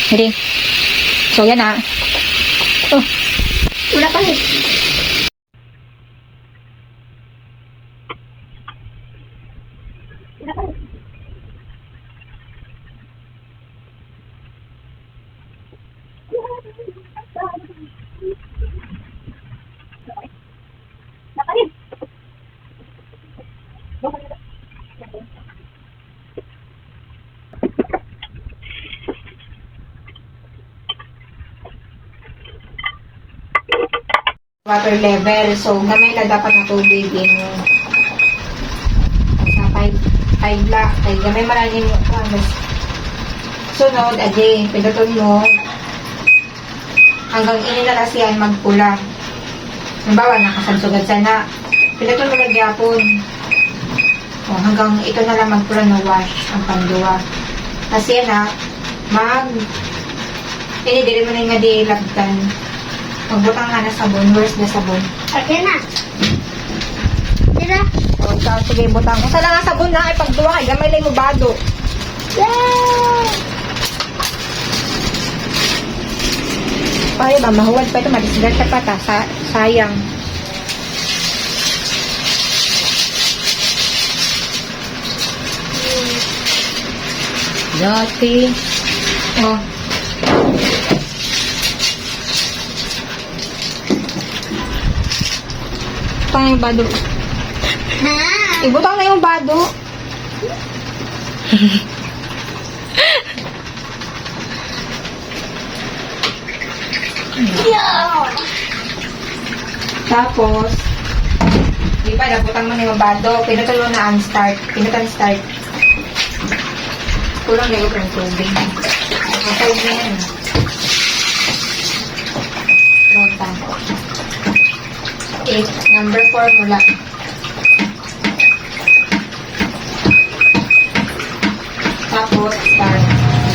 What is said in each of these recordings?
Hindi. So, yan na. Oh. Wala pa rin. Wala pa rin. Water level. So, gamay na dapat na tubig din. Sa 5 la. Ay, gamay maraming sunod, adi, pindutin mo hanggang inilalas yan magpula. Halimbawa, nakasansugad sana. Pindutin mo magyapon. O, hanggang ito na lang magpula na wash ang panduwa. Kasi yan inidili mo na yung nga di labdan. Magbutang nga na sabon. Where's the sabon? Okay na. Tira. O, ikaw, sige, butang. Kung saan nga sabon na, ay pagduwa kay gamay lang mo bado. Yay! Ay, ba, mahuwad pa ito. Madisgat ka pa ta. Sayang. Dati. Oh. Paano yung bado? Ha? Ibutang na yung bado. Tapos, di ba, nabutang mo na yung bado. Pinutol mo na ang start. Pinutan start. Kulang na yung tubig. Ang tubig na yan. Rota. Number 4 mula. Tapos, start.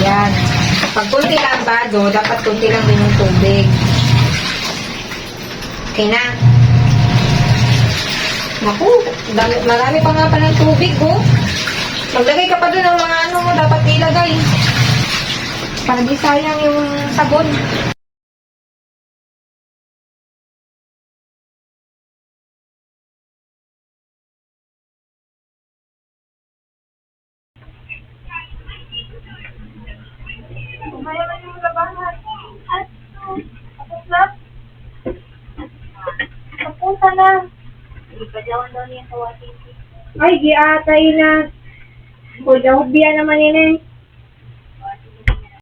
Yan. Pag kunti lang bado, dapat kunti lang din yung tubig. Okay na. Naku, marami pa nga palang tubig, oh. Maglagay ka pa doon ng mga ano mo, dapat ilagay. Para di sayang yung sabon. Umayaman yung labahan. At, tapos napunta na. Ipadawan daw niya sa wating. Ay, giatay na. Kung daw biya naman yun eh.